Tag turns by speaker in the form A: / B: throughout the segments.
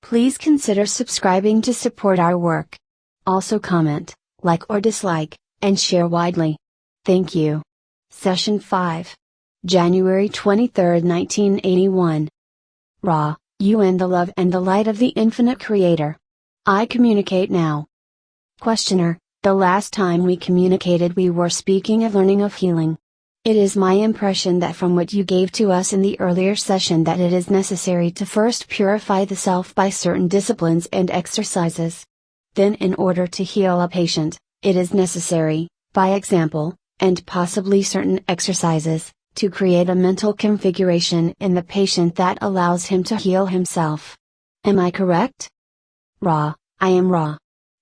A: Please consider subscribing to support our work. Also comment, like or dislike, and share widely. Thank you. Session 5. January 23, 1981. Ra, you and the love and the light of the infinite creator. I communicate now. Questioner, the last time we communicated we were speaking of learning of healing. It is my impression that from what you gave to us in the earlier session that it is necessary to first purify the self by certain disciplines and exercises. Then in order to heal a patient, it is necessary, by example, and possibly certain exercises, to create a mental configuration in the patient that allows him to heal himself. Am I correct? Ra, I am Ra.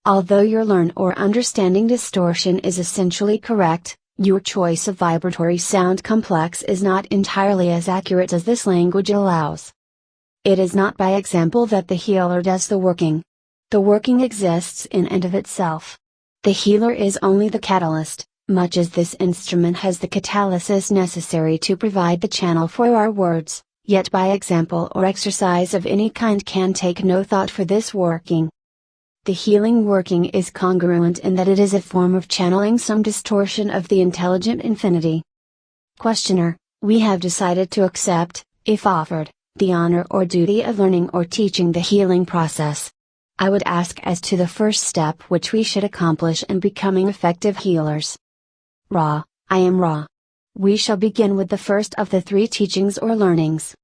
A: Although your learn or understanding distortion is essentially correct, your choice of vibratory sound complex is not entirely as accurate as this language allows. It is not by example that the healer does the working. The working exists in and of itself. The healer is only the catalyst, much as this instrument has the catalysis necessary to provide the channel for our words, yet by example or exercise of any kind can take no thought for this working. The healing working is congruent in that it is a form of channeling some distortion of the intelligent infinity. Questioner, we have decided to accept, if offered, the honor or duty of learning or teaching the healing process. I would ask as to the first step which we should accomplish in becoming effective healers. Ra, I am Ra. We shall begin with the first of the 3 teachings or learnings.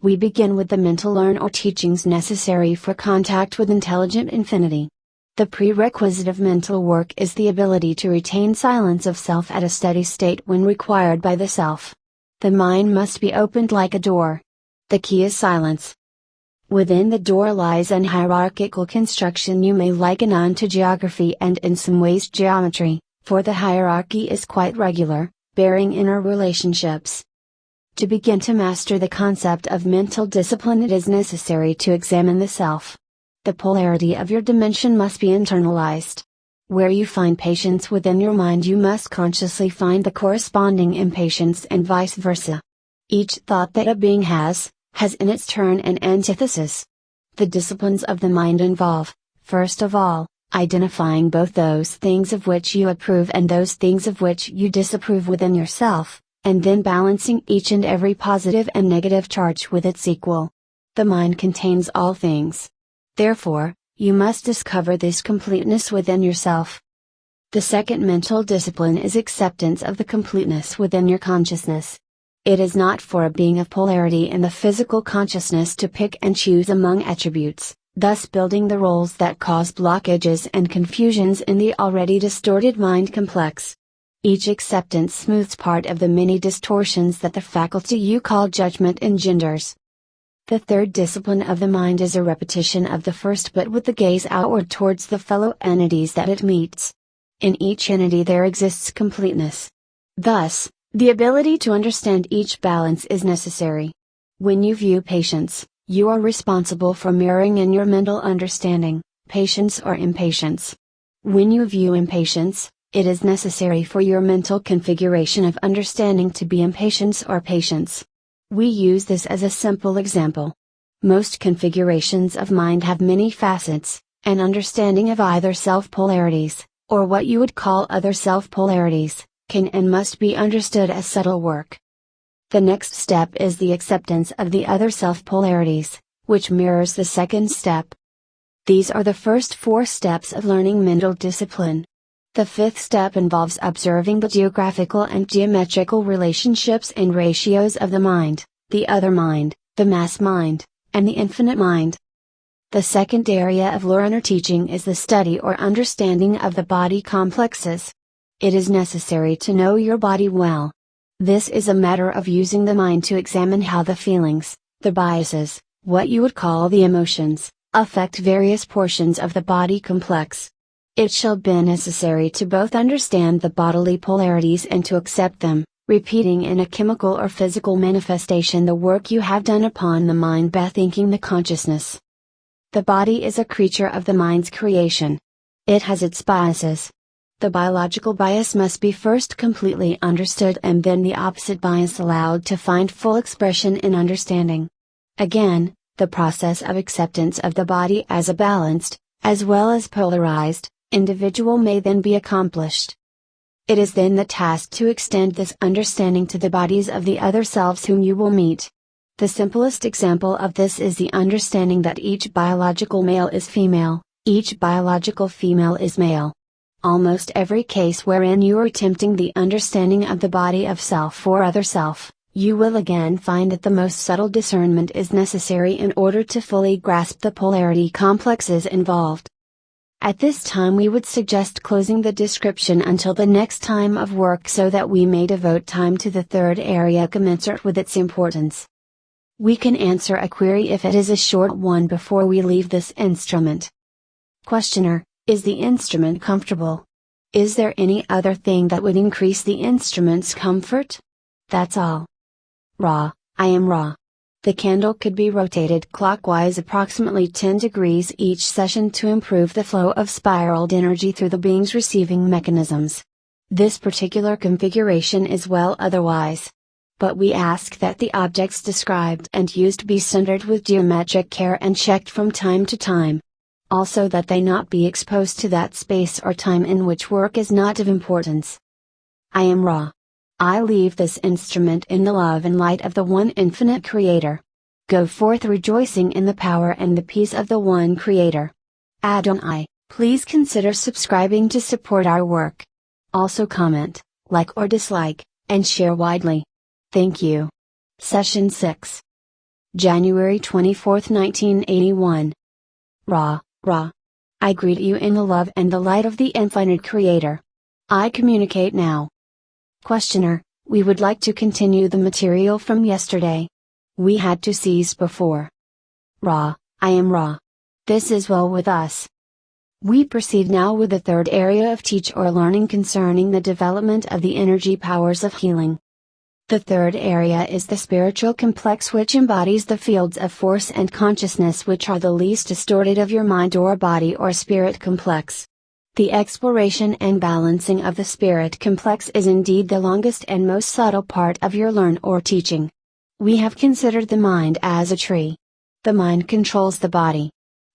A: We begin with the mental learn or teachings necessary for contact with intelligent infinity. The prerequisite of mental work is the ability to retain silence of self at a steady state when required by the self. The mind must be opened like a door. The key is silence. Within the door lies an hierarchical construction you may liken unto geography and in some ways geometry, for the hierarchy is quite regular, bearing inner relationships. To begin to master the concept of mental discipline it is necessary to examine the self. The polarity of your dimension must be internalized. Where you find patience within your mind you must consciously find the corresponding impatience and vice versa. Each thought that a being has in its turn an antithesis. The disciplines of the mind involve, first of all, identifying both those things of which you approve and those things of which you disapprove within yourself, and then balancing each and every positive and negative charge with its equal. The mind contains all things. Therefore, you must discover this completeness within yourself. The second mental discipline is acceptance of the completeness within your consciousness. It is not for a being of polarity in the physical consciousness to pick and choose among attributes, thus building the roles that cause blockages and confusions in the already distorted mind complex. Each acceptance smooths part of the many distortions that the faculty you call judgment engenders. The third discipline of the mind is a repetition of the first but with the gaze outward towards the fellow entities that it meets. In each entity there exists completeness. Thus, the ability to understand each balance is necessary. When you view patience, you are responsible for mirroring in your mental understanding, patience or impatience. When you view impatience, it is necessary for your mental configuration of understanding to be impatience or patience. We use this as a simple example. Most configurations of mind have many facets, an understanding of either self-polarities, or what you would call other self-polarities, can and must be understood as subtle work. The next step is the acceptance of the other self-polarities, which mirrors the second step. These are the first 4 steps of learning mental discipline. The 5th step involves observing the geographical and geometrical relationships and ratios of the mind, the other mind, the mass mind, and the infinite mind. The second area of learner teaching is the study or understanding of the body complexes. It is necessary to know your body well. This is a matter of using the mind to examine how the feelings, the biases, what you would call the emotions, affect various portions of the body complex. It shall be necessary to both understand the bodily polarities and to accept them, repeating in a chemical or physical manifestation the work you have done upon the mind by thinking the consciousness. The body is a creature of the mind's creation. It has its biases. The biological bias must be first completely understood and then the opposite bias allowed to find full expression in understanding. Again, The process of acceptance of the body as a balanced, as well as polarized, individual may then be accomplished. It is then the task to extend this understanding to the bodies of the other selves whom you will meet. The simplest example of this is the understanding that each biological male is female, each biological female is male. Almost every case wherein you are attempting the understanding of the body of self or other self, you will again find that the most subtle discernment is necessary in order to fully grasp the polarity complexes involved. At this time we would suggest closing the description until the next time of work so that we may devote time to the third area commensurate with its importance. We can answer a query if it is a short one before we leave this instrument. Questioner: is the instrument comfortable? Is there any other thing that would increase the instrument's comfort? That's all. Ra: I am Ra. The candle could be rotated clockwise approximately 10 degrees each session to improve the flow of spiraled energy through the being's receiving mechanisms. This particular configuration is well otherwise. But we ask that the objects described and used be centered with geometric care and checked from time to time. Also that they not be exposed to that space or time in which work is not of importance. I am Ra. I leave this instrument in the love and light of the One Infinite Creator. Go forth rejoicing in the power and the peace of the One Creator. Adonai, please consider subscribing to support our work. Also comment, like or dislike, and share widely. Thank you. Session 6. January 24, 1981. Ra, Ra. I greet you in the love and the light of the Infinite Creator. I communicate now. Questioner: we would like to continue the material from yesterday. We had to cease before. Ra: I am Ra. This is well with us. We proceed now with the third area of teach or learning concerning the development of the energy powers of healing. The third area is the spiritual complex, which embodies the fields of force and consciousness which are the least distorted of your mind or body or spirit complex. The exploration and balancing of the spirit complex is indeed the longest and most subtle part of your learn or teaching. We have considered the mind as a tree. The mind controls the body.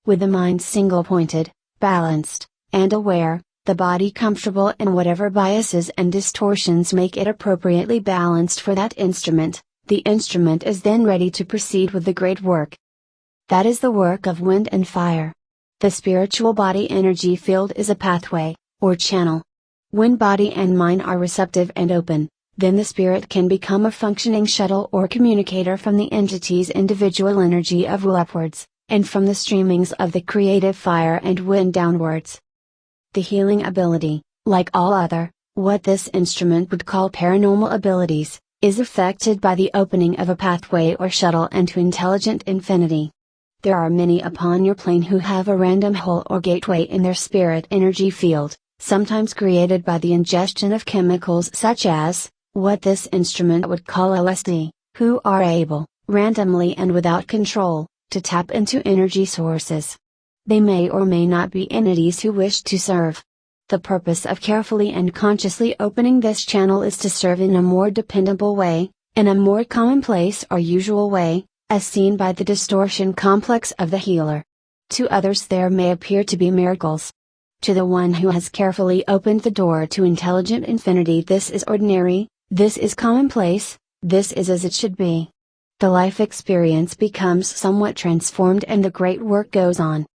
A: With the mind single-pointed, balanced, and aware, the body comfortable in whatever biases and distortions make it appropriately balanced for that instrument, the instrument is then ready to proceed with the great work. That is the work of wind and fire. The spiritual body energy field is a pathway, or channel. When body and mind are receptive and open, then the spirit can become a functioning shuttle or communicator from the entity's individual energy of will upwards, and from the streamings of the creative fire and wind downwards. The healing ability, like all other, what this instrument would call paranormal abilities, is affected by the opening of a pathway or shuttle into intelligent infinity. There are many upon your plane who have a random hole or gateway in their spirit energy field, sometimes created by the ingestion of chemicals such as, what this instrument would call LSD, who are able, randomly and without control, to tap into energy sources. They may or may not be entities who wish to serve. The purpose of carefully and consciously opening this channel is to serve in a more dependable way, in a more commonplace or usual way, as seen by the distortion complex of the healer. To others there may appear to be miracles. To the one who has carefully opened the door to intelligent infinity, this is ordinary, this is commonplace, this is as it should be. The life experience becomes somewhat transformed and the great work goes on.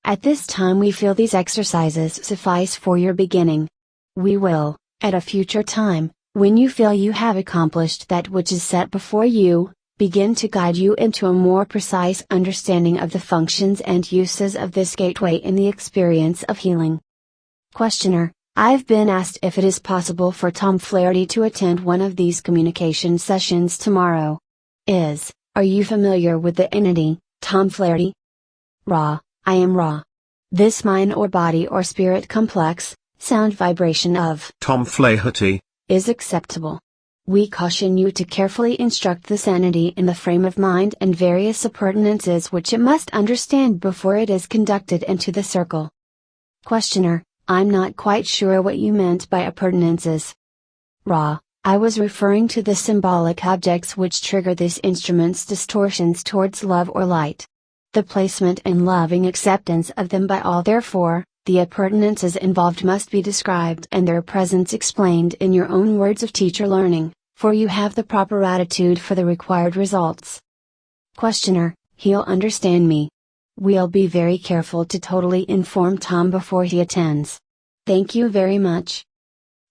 A: At this time we feel these exercises suffice for your beginning. We will, at a future time, when you feel you have accomplished that which is set before you, begin to guide you into a more precise understanding of the functions and uses of this gateway in the experience of healing. Questioner: I've been asked if it is possible for Tom Flaherty to attend one of these communication sessions tomorrow. Are you familiar with the entity, Tom Flaherty? Ra: I am Ra. This mind or body or spirit complex, sound vibration of
B: Tom Flaherty
A: is acceptable. We caution you to carefully instruct this entity in the frame of mind and various appurtenances which it must understand before it is conducted into the circle. Questioner: I'm not quite sure what you meant by appurtenances. Ra: I was referring to the symbolic objects which trigger these instruments' distortions towards love or light. The placement and loving acceptance of them by all. Therefore, the appurtenances involved must be described and their presence explained in your own words of teacher learning, for you have the proper attitude for the required results. Questioner: He'll understand me. We'll be very careful to totally inform Tom before he attends. Thank you very much.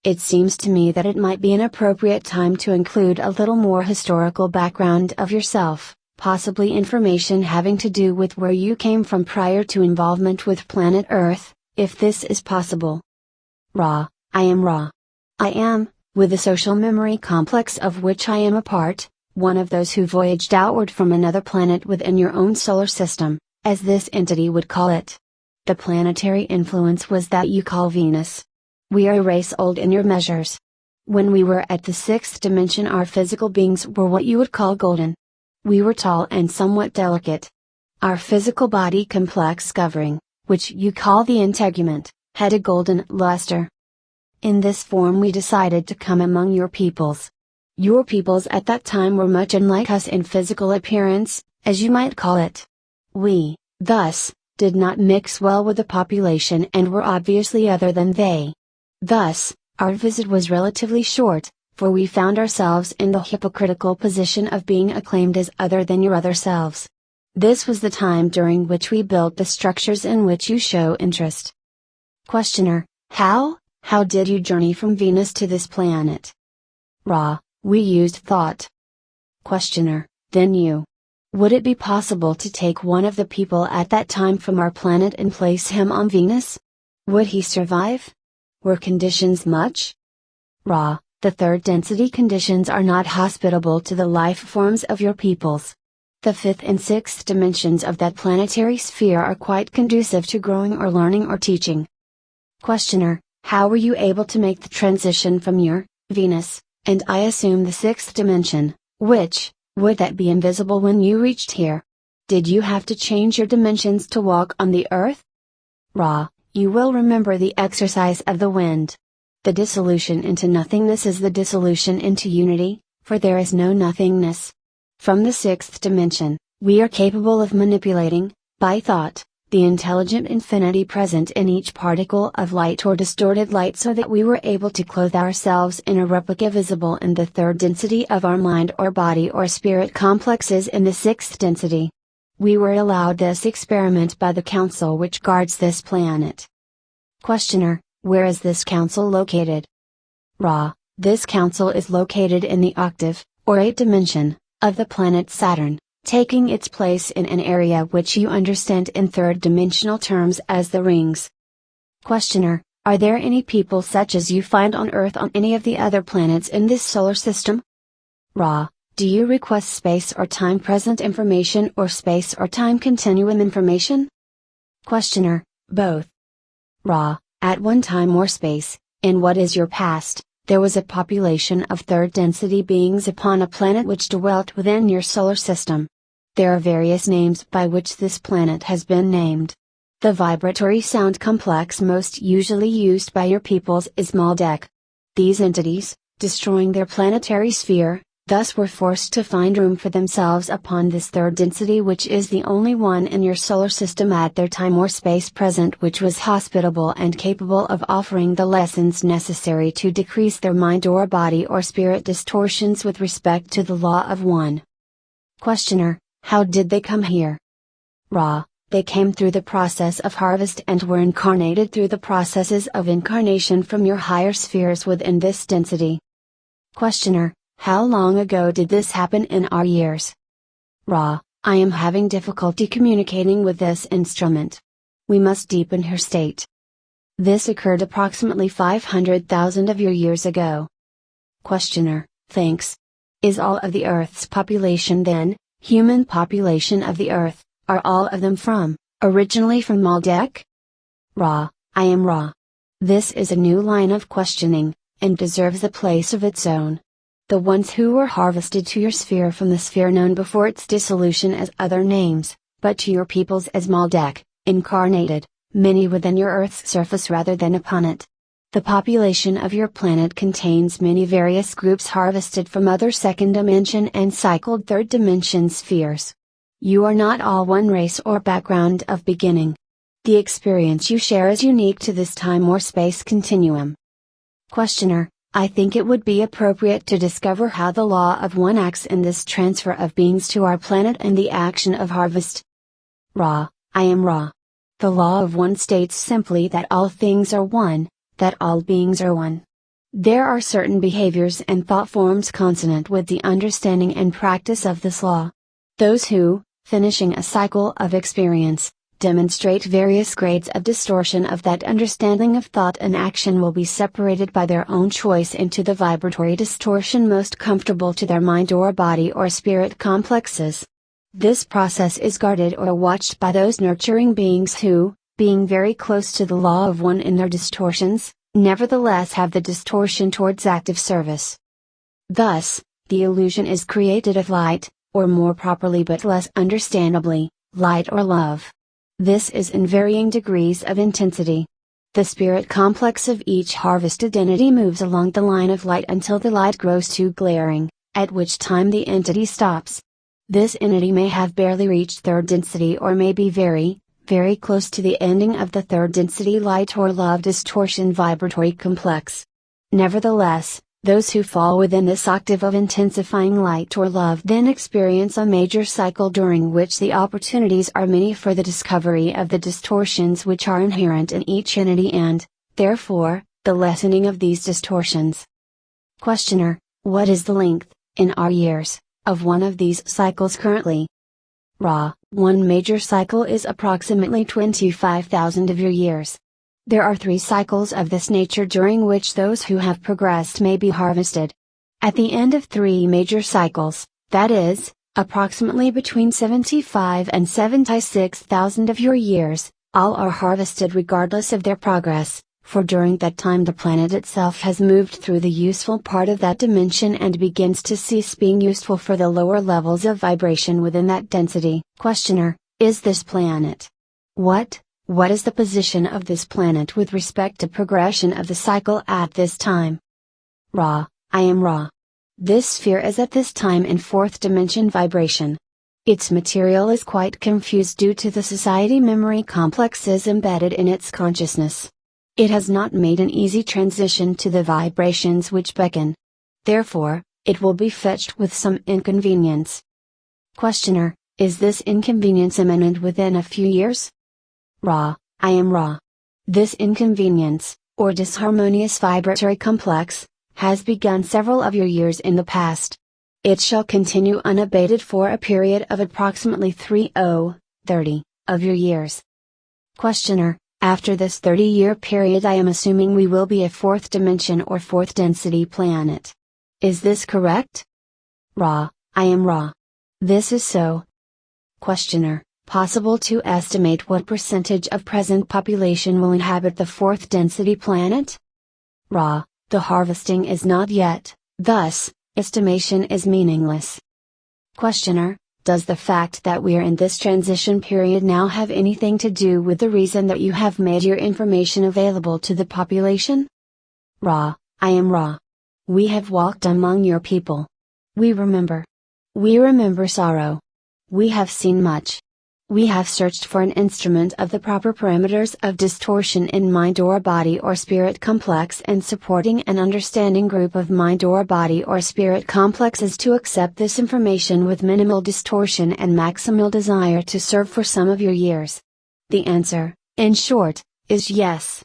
A: It seems to me that it might be an appropriate time to include a little more historical background of yourself, possibly information having to do with where you came from prior to involvement with planet Earth, if this is possible. Ra: I am Ra. I am, with the social memory complex of which I am a part, one of those who voyaged outward from another planet within your own solar system, as this entity would call it. The planetary influence was that you call Venus. We are a race old in your measures. When we were at the sixth dimension, our physical beings were what you would call golden. We were tall and somewhat delicate. Our physical body complex covering, which you call the integument, had a golden luster. In this form we decided to come among your peoples. Your peoples at that time were much unlike us in physical appearance, as you might call it. We, thus, did not mix well with the population and were obviously other than they. Thus, our visit was relatively short, for we found ourselves in the hypocritical position of being acclaimed as other than your other selves. This was the time during which we built the structures in which you show interest. Questioner: How did you journey from Venus to this planet? Ra: We used thought. Questioner: Then you. Would it be possible to take one of the people at that time from our planet and place him on Venus? Would he survive? Were conditions much? Ra: The third density conditions are not hospitable to the life forms of your peoples. The fifth and sixth dimensions of that planetary sphere are quite conducive to growing or learning or teaching. Questioner: How were you able to make the transition from your, Venus, and I assume the sixth dimension, which, would that be invisible when you reached here? Did you have to change your dimensions to walk on the earth? Ra: You will remember the exercise of the wind. The dissolution into nothingness is the dissolution into unity, for there is no nothingness. From the sixth dimension, we are capable of manipulating, by thought, the intelligent infinity present in each particle of light or distorted light so that we were able to clothe ourselves in a replica visible in the third density of our mind or body or spirit complexes in the sixth density. We were allowed this experiment by the council which guards this planet. Questioner: Where is this council located? Ra: This council is located in the octave, or 8th dimension, of the planet Saturn, taking its place in an area which you understand in third dimensional terms as the rings. Questioner: Are there any people such as you find on Earth on any of the other planets in this solar system? Ra: Do you request space or time present information or space or time continuum information? Questioner: Both. Ra: At one time or space, in what is your past, there was a population of third density beings upon a planet which dwelt within your solar system. There are various names by which this planet has been named. The vibratory sound complex most usually used by your peoples is Maldek. These entities, destroying their planetary sphere, thus were forced to find room for themselves upon this third density, which is the only one in your solar system at their time or space present which was hospitable and capable of offering the lessons necessary to decrease their mind or body or spirit distortions with respect to the law of one. Questioner: How did they come here? Ra: They came through the process of harvest and were incarnated through the processes of incarnation from your higher spheres within this density. Questioner: How long ago did this happen in our years? Ra: I am having difficulty communicating with this instrument. We must deepen her state. This occurred approximately 500,000 of your years ago. Questioner: Thanks. Is all of the Earth's population then, human population of the Earth, are all of them originally from Maldek? Ra: I am Ra. This is a new line of questioning, and deserves a place of its own. The ones who were harvested to your sphere from the sphere known before its dissolution as other names, but to your peoples as Maldek, incarnated, many within your Earth's surface rather than upon it. The population of your planet contains many various groups harvested from other second dimension and cycled third dimension spheres. You are not all one race or background of beginning. The experience you share is unique to this time or space continuum. Questioner: I think it would be appropriate to discover how the law of one acts in this transfer of beings to our planet and the action of harvest. Ra: I am Ra. The law of one states simply that all things are one, that all beings are one. There are certain behaviors and thought forms consonant with the understanding and practice of this law. Those who, finishing a cycle of experience, demonstrate various grades of distortion of that understanding of thought and action will be separated by their own choice into the vibratory distortion most comfortable to their mind or body or spirit complexes. This process is guarded or watched by those nurturing beings who, being very close to the law of one in their distortions, nevertheless have the distortion towards active service. Thus, the illusion is created of light, or more properly but less understandably, light or love. This is in varying degrees of intensity. The spirit complex of each harvested entity moves along the line of light until the light grows too glaring, at which time the entity stops. This entity may have barely reached third density or may be very, very close to the ending of the third density light or love distortion vibratory complex. Nevertheless, those who fall within this octave of intensifying light or love then experience a major cycle during which the opportunities are many for the discovery of the distortions which are inherent in each entity and, therefore, the lessening of these distortions. Questioner: what is the length, in our years, of one of these cycles currently? Ra: one major cycle is approximately 25,000 of your years. There are 3 cycles of this nature during which those who have progressed may be harvested. At the end of 3 major cycles, that is, approximately between 75 and 76,000 of your years, all are harvested regardless of their progress, for during that time the planet itself has moved through the useful part of that dimension and begins to cease being useful for the lower levels of vibration within that density. Questioner: is this planet? What is the position of this planet with respect to progression of the cycle at this time? Ra: I am Ra. This sphere is at this time in 4th dimension vibration. Its material is quite confused due to the society memory complexes embedded in its consciousness. It has not made an easy transition to the vibrations which beckon. Therefore, it will be fetched with some inconvenience. Questioner: is this inconvenience imminent within a few years? Ra: I am Ra. This inconvenience, or disharmonious vibratory complex, has begun several of your years in the past. It shall continue unabated for a period of approximately 30 of your years. Questioner: after this 30-year period I am assuming we will be a 4th dimension or 4th density planet. Is this correct? Ra: I am Ra. This is so. Questioner: possible to estimate what percentage of present population will inhabit the 4th density planet? Ra: the harvesting is not yet, thus, estimation is meaningless. Questioner: does the fact that we're in this transition period now have anything to do with the reason that you have made your information available to the population? Ra: I am Ra. We have walked among your people. We remember. We remember sorrow. We have seen much. We have searched for an instrument of the proper parameters of distortion in mind or body or spirit complex and supporting an understanding group of mind or body or spirit complexes to accept this information with minimal distortion and maximal desire to serve for some of your years. The answer, in short, is yes.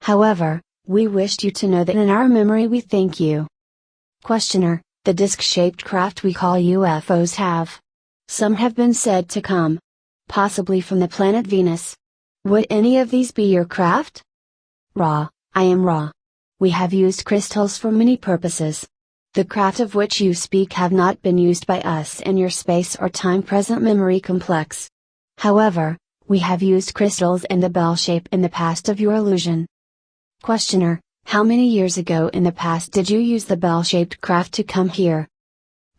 A: However, we wished you to know that in our memory we thank you. Questioner: the disc-shaped craft we call UFOs have. Some have been said to come, possibly from the planet Venus. Would any of these be your craft? Ra: I am Ra. We have used crystals for many purposes. The craft of which you speak have not been used by us in your space or time present memory complex. However, we have used crystals in the bell shape in the past of your illusion. Questioner: how many years ago in the past did you use the bell-shaped craft to come here?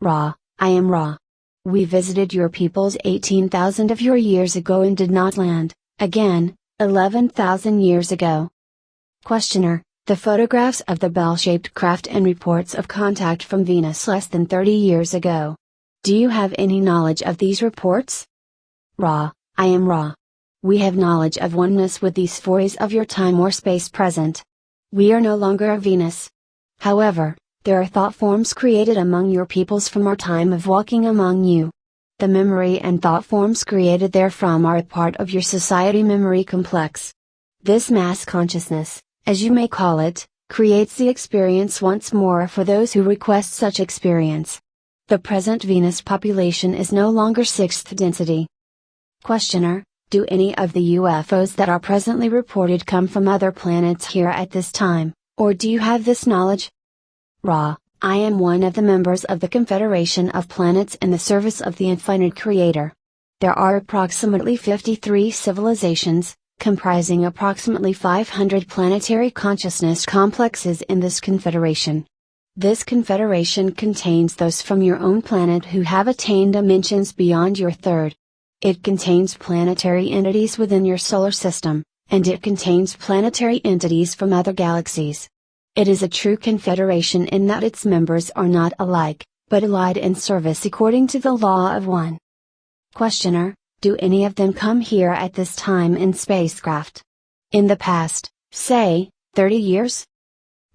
A: Ra: I am Ra. We visited your peoples 18,000 of your years ago and did not land, again, 11,000 years ago. Questioner: The photographs of the bell-shaped craft and reports of contact from Venus less than 30 years ago. Do you have any knowledge of these reports? Ra, I am Ra. We have knowledge of oneness with these forays of your time or space present. We are no longer of Venus. However, there are thought forms created among your peoples from our time of walking among you. The memory and thought forms created therefrom are a part of your society memory complex. This mass consciousness, as you may call it, creates the experience once more for those who request such experience. The present Venus population is no longer sixth density. Questioner, do any of the UFOs that are presently reported come from other planets here at this time, or do you have this knowledge? Ra, I am one of the members of the Confederation of Planets in the service of the Infinite Creator. There are approximately 53 civilizations, comprising approximately 500 planetary consciousness complexes in this confederation. This confederation contains those from your own planet who have attained dimensions beyond your third. It contains planetary entities within your solar system, and it contains planetary entities from other galaxies. It is a true confederation in that its members are not alike, but allied in service according to the law of one. Questioner, do any of them come here at this time in spacecraft? In the past, say, 30 years?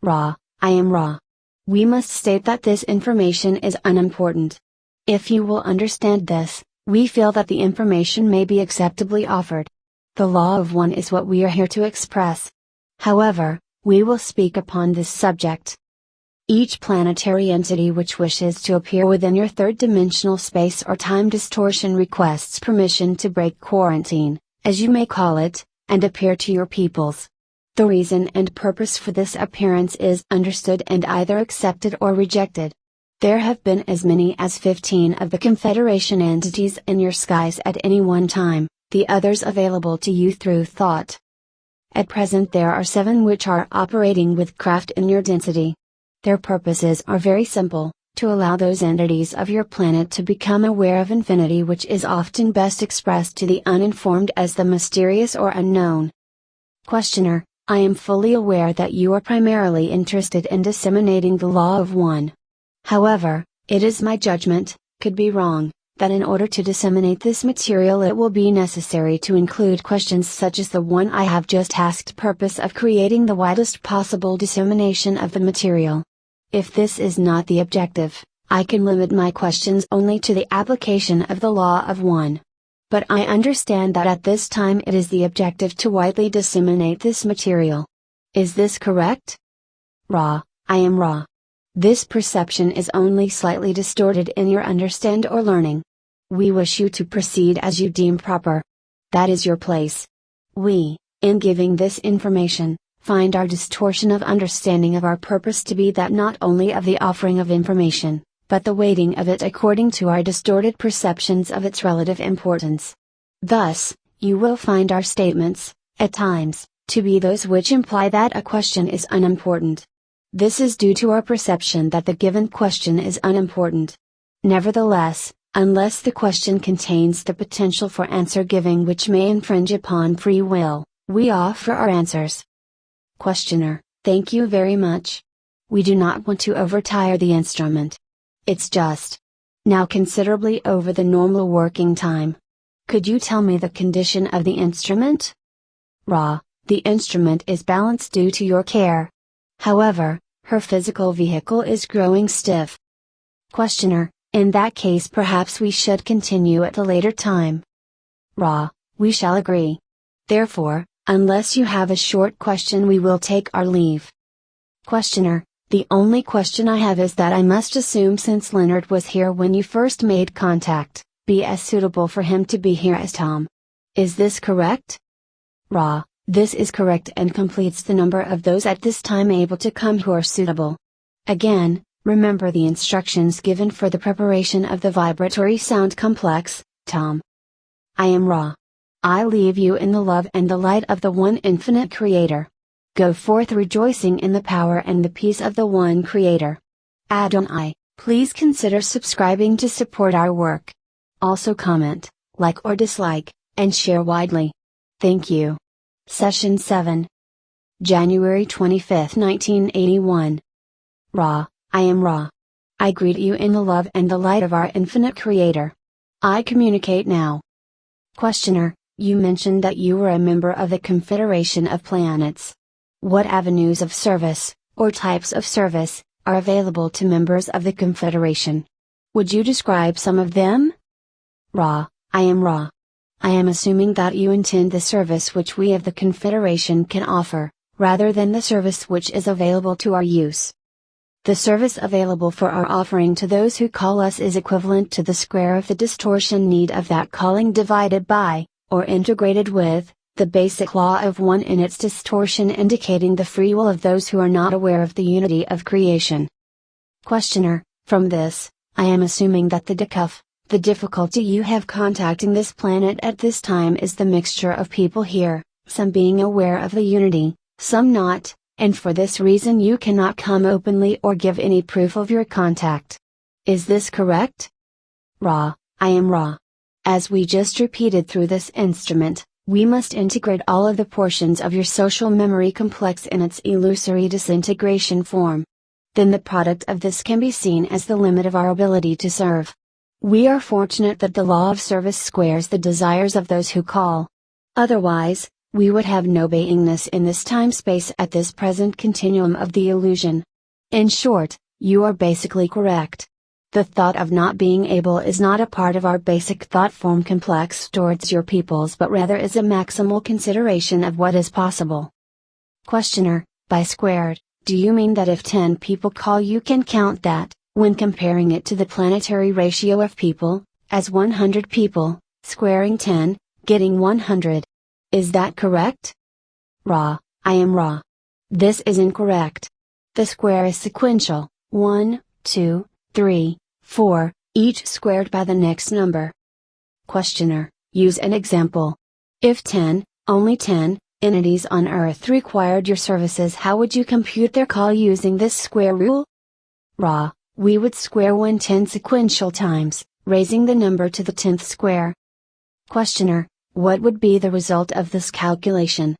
A: Ra, I am Ra. We must state that this information is unimportant. If you will understand this, we feel that the information may be acceptably offered. The law of one is what we are here to express. However, we will speak upon this subject. Each planetary entity which wishes to appear within your third-dimensional space or time distortion requests permission to break quarantine, as you may call it, and appear to your peoples. The reason and purpose for this appearance is understood and either accepted or rejected. There have been as many as 15 of the Confederation entities in your skies at any one time, the others available to you through thought. At present there are 7 which are operating with craft in your density. Their purposes are very simple, to allow those entities of your planet to become aware of infinity, which is often best expressed to the uninformed as the mysterious or unknown. Questioner, I am fully aware that you are primarily interested in disseminating the law of one. However, it is my judgment, could be wrong, that in order to disseminate this material it will be necessary to include questions such as the one I have just asked, purpose of creating the widest possible dissemination of the material. If this is not the objective, I can limit my questions only to the application of the law of one. But I understand that at this time it is the objective to widely disseminate this material. Is this correct? Ra, I am Ra. This perception is only slightly distorted in your understand or learning. We wish you to proceed as you deem proper. That is your place. We, in giving this information, find our distortion of understanding of our purpose to be that not only of the offering of information, but the weighting of it according to our distorted perceptions of its relative importance. Thus, you will find our statements, at times, to be those which imply that a question is unimportant. This is due to our perception that the given question is unimportant. Nevertheless, unless the question contains the potential for answer giving which may infringe upon free will, we offer our answers. Questioner, thank you very much. We do not want to overtire the instrument. It's just now considerably over the normal working time. Could you tell me the condition of the instrument? Ra, the instrument is balanced due to your care. However, her physical vehicle is growing stiff. Questioner, in that case perhaps we should continue at a later time. Ra, we shall agree. Therefore, unless you have a short question we will take our leave. Questioner, the only question I have is that I must assume since Leonard was here when you first made contact, be as suitable for him to be here as Tom. Is this correct? Ra, this is correct and completes the number of those at this time able to come who are suitable. Again, remember the instructions given for the preparation of the vibratory sound complex, Tom. I am Ra. I leave you in the love and the light of the one infinite Creator. Go forth rejoicing in the power and the peace of the one Creator. Adonai, please consider subscribing to support our work. Also comment, like or dislike, and share widely. Thank you. Session 7. January 25, 1981. Ra, I am Ra. I greet you in the love and the light of our infinite Creator. I communicate now. Questioner, you mentioned that you were a member of the Confederation of Planets. What avenues of service, or types of service, are available to members of the Confederation? Would you describe some of them? Ra, I am Ra. I am assuming that you intend the service which we of the Confederation can offer, rather than the service which is available to our use. The service available for our offering to those who call us is equivalent to the square of the distortion need of that calling divided by, or integrated with, the basic law of one in its distortion, indicating the free will of those who are not aware of the unity of creation. Questioner, from this, I am assuming that the difficulty you have contacting this planet at this time is the mixture of people here, some being aware of the unity, some not, and for this reason you cannot come openly or give any proof of your contact. Is this correct? Ra, I am Ra. As we just repeated through this instrument, we must integrate all of the portions of your social memory complex in its illusory disintegration form. Then the product of this can be seen as the limit of our ability to serve. We are fortunate that the law of service squares the desires of those who call. Otherwise, we would have no beingness in this time-space at this present continuum of the illusion. In short, you are basically correct. The thought of not being able is not a part of our basic thought form complex towards your peoples, but rather is a maximal consideration of what is possible. Questioner, by squared, do you mean that if 10 people call you can count that, when comparing it to the planetary ratio of people, as 100 people, squaring 10, getting 100? Is that correct? Ra, I am Ra. This is incorrect. The square is sequential, 1, 2, 3, 4, each squared by the next number. Questioner, use an example. If 10, only 10, entities on Earth required your services, how would you compute their call using this square rule? Ra, we would square 110 sequential times, raising the number to the 10th square. Questioner, what would be the result of this calculation?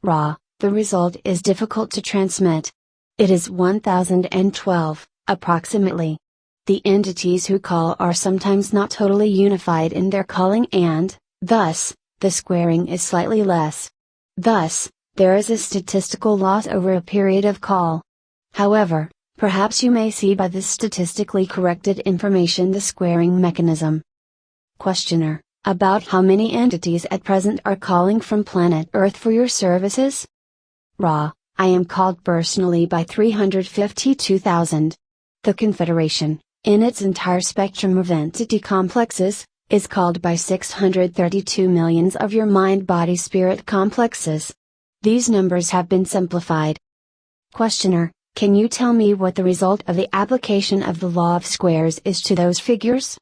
A: Ra, the result is difficult to transmit. It is 1012, approximately. The entities who call are sometimes not totally unified in their calling and, thus, the squaring is slightly less. Thus, there is a statistical loss over a period of call. However, perhaps you may see by this statistically corrected information the squaring mechanism. Questioner, about how many entities at present are calling from planet Earth for your services? Ra, I am called personally by 352,000. The Confederation, in its entire spectrum of entity complexes, is called by 632 millions of your mind-body-spirit complexes. These numbers have been simplified. Questioner, can you tell me what the result of the application of the law of squares is to those figures?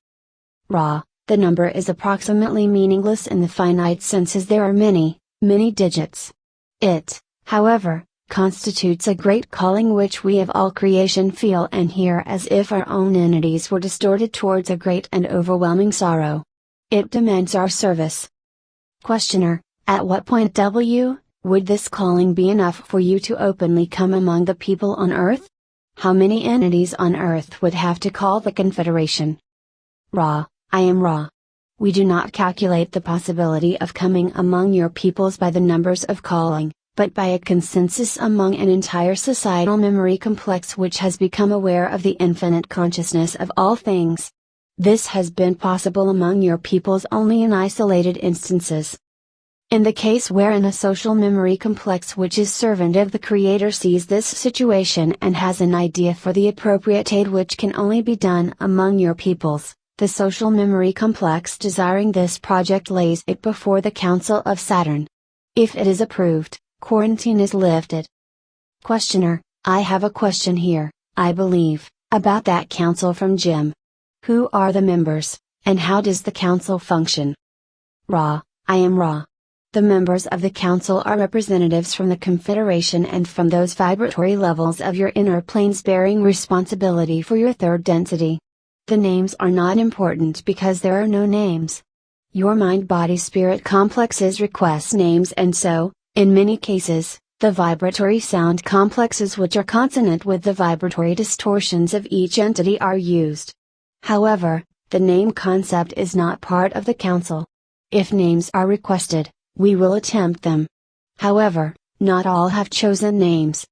A: Ra, the number is approximately meaningless in the finite sense as there are many, many digits. It, however, constitutes a great calling which we of all creation feel and hear as if our own entities were distorted towards a great and overwhelming sorrow. It demands our service. Questioner, at what point would this calling be enough for you to openly come among the people on Earth? How many entities on Earth would have to call the Confederation? Ra, I am Ra. We do not calculate the possibility of coming among your peoples by the numbers of calling, but by a consensus among an entire societal memory complex which has become aware of the infinite consciousness of all things. This has been possible among your peoples only in isolated instances. In the case wherein a social memory complex which is servant of the Creator sees this situation and has an idea for the appropriate aid which can only be done among your peoples, the social memory complex desiring this project lays it before the Council of Saturn. If it is approved, quarantine is lifted. Questioner, I have a question here, I believe, about that council from Jim. Who are the members, and how does the council function? Ra, I am Ra. The members of the council are representatives from the Confederation and from those vibratory levels of your inner planes bearing responsibility for your third density. The names are not important because there are no names. Your mind-body-spirit complexes request names and so, in many cases, The vibratory sound complexes which are consonant with the vibratory distortions of each entity are used. However, the name concept is not part of the council. If names are requested, we will attempt them. However, not all have chosen names.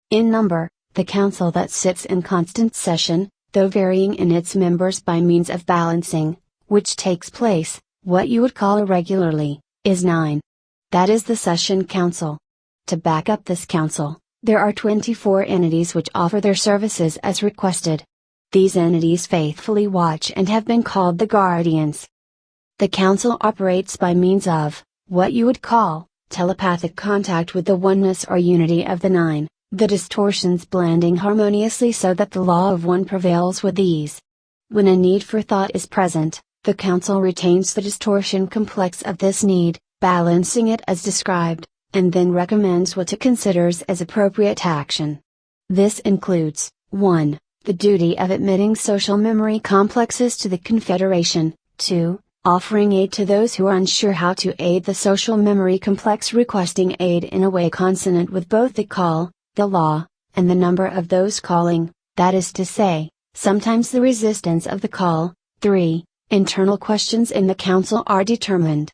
A: In number, the council that sits in constant session, though varying in its members by means of balancing, which takes place, what you would call irregularly, is 9. That is the session council. To back up this council, there are 24 entities which offer their services as requested. These entities faithfully watch and have been called the guardians. The council operates by means of, what you would call, telepathic contact with the oneness or unity of the 9, the distortions blending harmoniously so that the law of one prevails with ease. When a need for thought is present, the council retains the distortion complex of this need, balancing it as described, and then recommends what it considers as appropriate action. This includes, 1. The duty of admitting social memory complexes to the Confederation, 2. Offering aid to those who are unsure how to aid the social memory complex, requesting aid in a way consonant with both the call, the law, and the number of those calling, that is to say, sometimes the resistance of the call. 3. Internal questions in the council are determined.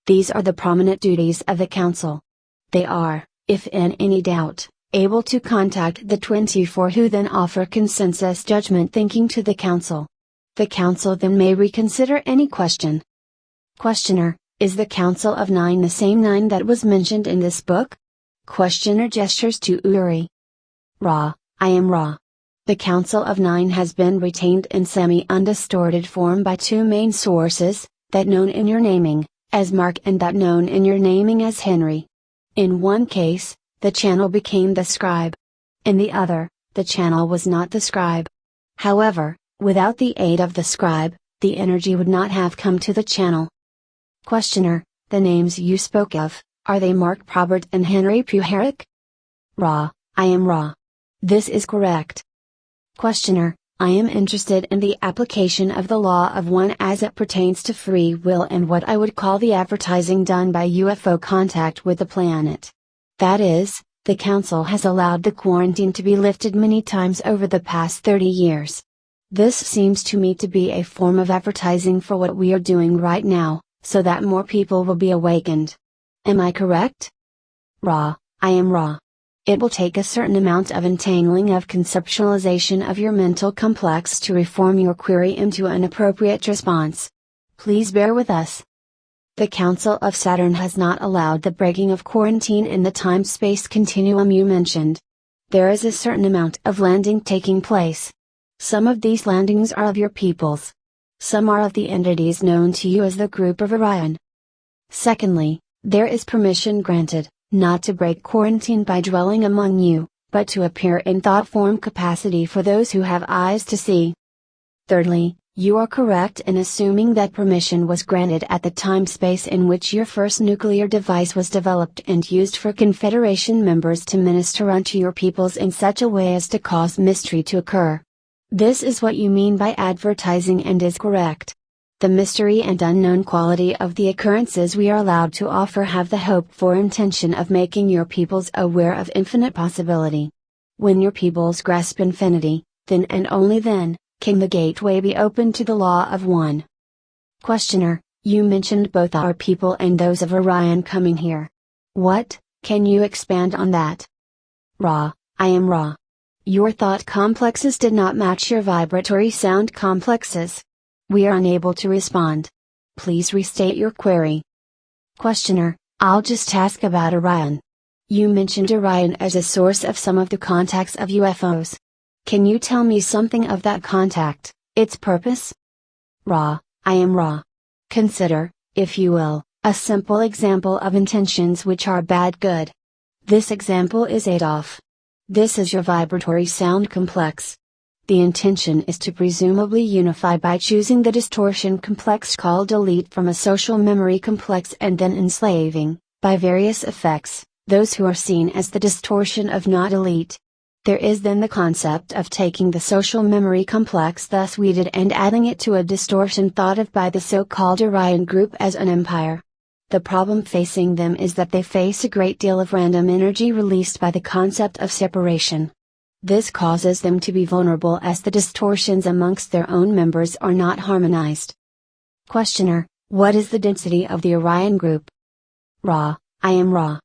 A: These are the prominent duties of the council. They are, if in any doubt, able to contact the 24 who then offer consensus judgment thinking to the council. The council then may reconsider any question. Questioner, is the council of 9 the same 9 that was mentioned in this book? Questioner gestures to Uri. Ra, I am Ra. The council of 9 has been retained in semi-undistorted form by two main sources, that known in your naming, as Mark, and that known in your naming as Henry. In one case, the channel became the scribe. In the other, the channel was not the scribe. However, without the aid of the scribe, the energy would not have come to the channel. Questioner, the names you spoke of, are they Mark Probert and Henry Puharich? Ra, I am Ra. This is correct. Questioner, I am interested in the application of the law of one as it pertains to free will and what I would call the advertising done by UFO contact with the planet. That is, the council has allowed the quarantine to be lifted many times over the past 30 years. This seems to me to be a form of advertising for what we are doing right now, so that more people will be awakened. Am I correct? Ra, I am Ra. It will take a certain amount of entangling of conceptualization of your mental complex to reform your query into an appropriate response. Please bear with us. The Council of Saturn has not allowed the breaking of quarantine in the time-space continuum you mentioned. There is a certain amount of landing taking place. Some of these landings are of your peoples. Some are of the entities known to you as the Group of Orion. Secondly, there is permission granted, not to break quarantine by dwelling among you, but to appear in thought form capacity for those who have eyes to see. Thirdly, you are correct in assuming that permission was granted at the time-space in which your first nuclear device was developed and used for Confederation members to minister unto your peoples in such a way as to cause mystery to occur. This is what you mean by advertising and is correct. The mystery and unknown quality of the occurrences we are allowed to offer have the hoped for intention of making your peoples aware of infinite possibility. When your peoples grasp infinity, then and only then, can the gateway be opened to the law of one. Questioner, you mentioned both our people and those of Orion coming here. What, can you expand on that? Ra, I am Ra. Your thought complexes did not match your vibratory sound complexes. We are unable to respond. Please restate your query. Questioner, I'll just ask about Orion. You mentioned Orion as a source of some of the contacts of UFOs. Can you tell me something of that contact, its purpose? Ra, I am Ra. Consider, if you will, a simple example of intentions which are bad good. This example is Adolf. This is your vibratory sound complex. The intention is to presumably unify by choosing the distortion complex called delete from a social memory complex and then enslaving, by various effects, those who are seen as the distortion of not elite. There is then the concept of taking the social memory complex thus weeded and adding it to a distortion thought of by the so-called Orion group as an empire. The problem facing them is that they face a great deal of random energy released by the concept of separation. This causes them to be vulnerable as the distortions amongst their own members are not harmonized. Questioner: what is the density of the Orion group? Ra: I am Ra.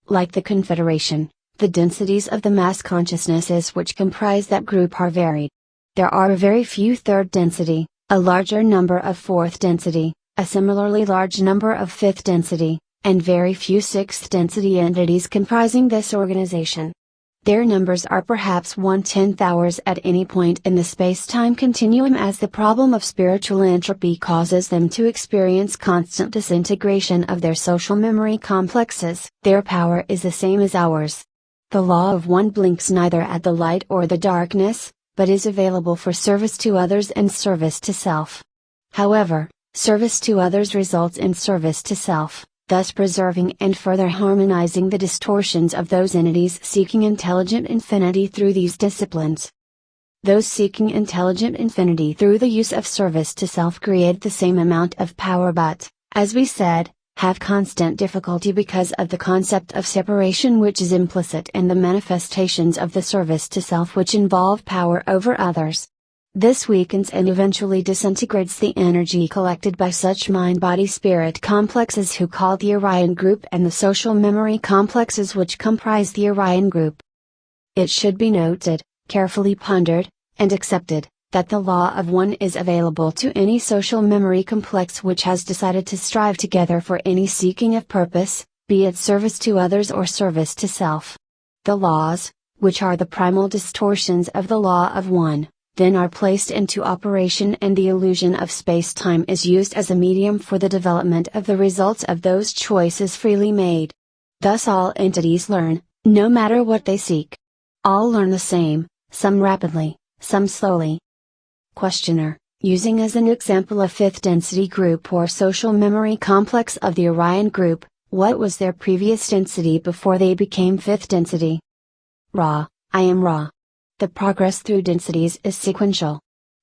A: Like the Confederation, the densities of the mass consciousnesses which comprise that group are varied. There are very few third density, a larger number of fourth density, a similarly large number of fifth density, and very few sixth density entities comprising this organization. Their numbers are perhaps 1/10th at any point in the space-time continuum, as the problem of spiritual entropy causes them to experience constant disintegration of their social memory complexes. Their power is the same as ours. The law of one blinks neither at the light or the darkness, but is available for service to others and service to self. However, service to others results in service to self, thus preserving and further harmonizing the distortions of those entities seeking intelligent infinity through these disciplines. Those seeking intelligent infinity through the use of service to self create the same amount of power but, as we said, have constant difficulty because of the concept of separation which is implicit in the manifestations of the service to self which involve power over others. This weakens and eventually disintegrates the energy collected by such mind-body-spirit complexes who call the Orion group and the social memory complexes which comprise the Orion group. It should be noted, carefully pondered, and accepted, that the law of one is available to any social memory complex which has decided to strive together for any seeking of purpose, be it service to others or service to self. The laws, which are the primal distortions of the law of one, then are placed into operation and the illusion of space-time is used as a medium for the development of the results of those choices freely made. Thus all entities learn, no matter what they seek. All learn the same, some rapidly, some slowly. Questioner: using as an example a fifth density group or social memory complex of the Orion group, what was their previous density before they became fifth density? Ra: I am Ra. The progress through densities is sequential.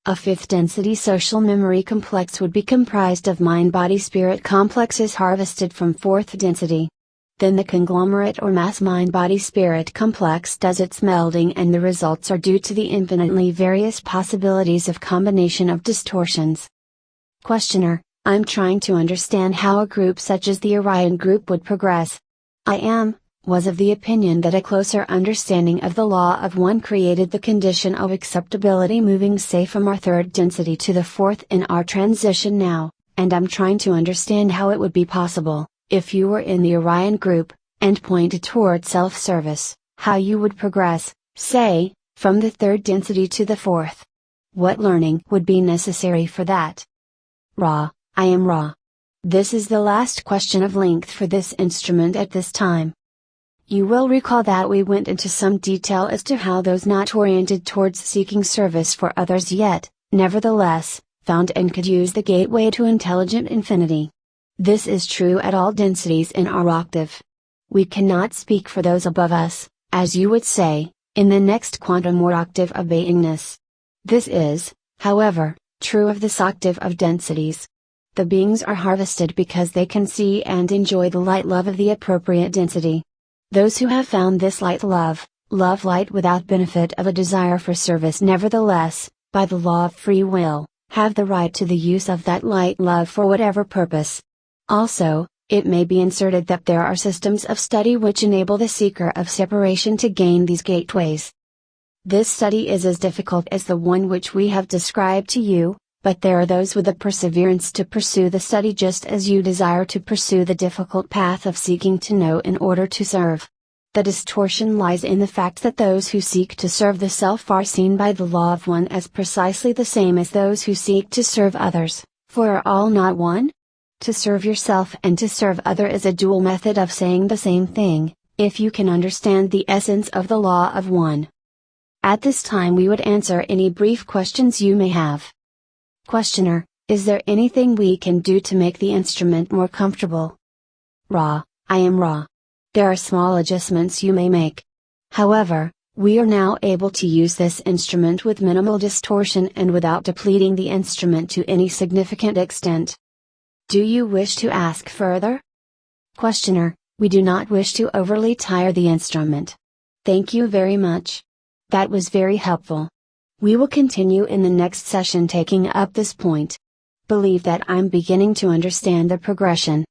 A: A fifth density social memory complex would be comprised of mind-body-spirit complexes harvested from fourth density. Then the conglomerate or mass mind-body-spirit complex does its melding and the results are due to the infinitely various possibilities of combination of distortions. Questioner: I'm trying to understand how a group such as the Orion group would progress. Was of the opinion that a closer understanding of the law of one created the condition of acceptability, moving say from our third density to the fourth in our transition now, and I'm trying to understand how it would be possible, if you were in the Orion group, and pointed toward self-service, how you would progress, say, from the third density to the fourth. What learning would be necessary for that? Ra: I am Ra. This is the last question of length for this instrument at this time. You will recall that we went into some detail as to how those not oriented towards seeking service for others yet, nevertheless, found and could use the gateway to intelligent infinity. This is true at all densities in our octave. We cannot speak for those above us, as you would say, in the next quantum or octave of beingness. This is, however, true of this octave of densities. The beings are harvested because they can see and enjoy the light love of the appropriate density. Those who have found this light love light without benefit of a desire for service, nevertheless, by the law of free will, have the right to the use of that light love for whatever purpose. Also, it may be inserted that there are systems of study which enable the seeker of separation to gain these gateways. This study is as difficult as the one which we have described to you, but there are those with the perseverance to pursue the study just as you desire to pursue the difficult path of seeking to know in order to serve. The distortion lies in the fact that those who seek to serve the self are seen by the law of one as precisely the same as those who seek to serve others, for are all not one? To serve yourself and to serve other is a dual method of saying the same thing, if you can understand the essence of the law of one. At this time we would answer any brief questions you may have. Questioner: is there anything we can do to make the instrument more comfortable? Ra: I am Ra. There are small adjustments you may make. However, we are now able to use this instrument with minimal distortion and without depleting the instrument to any significant extent. Do you wish to ask further? Questioner, we do not wish to overly tire the instrument. Thank you very much. That was very helpful. We will continue in the next session taking up this point. Believe that I'm beginning to understand the progression.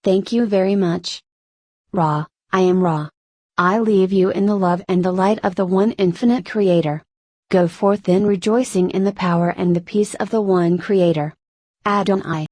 A: Thank you very much. Ra, I am Ra. I leave you in the love and the light of the one infinite Creator. Go forth then rejoicing in the power and the peace of the one Creator. Adonai.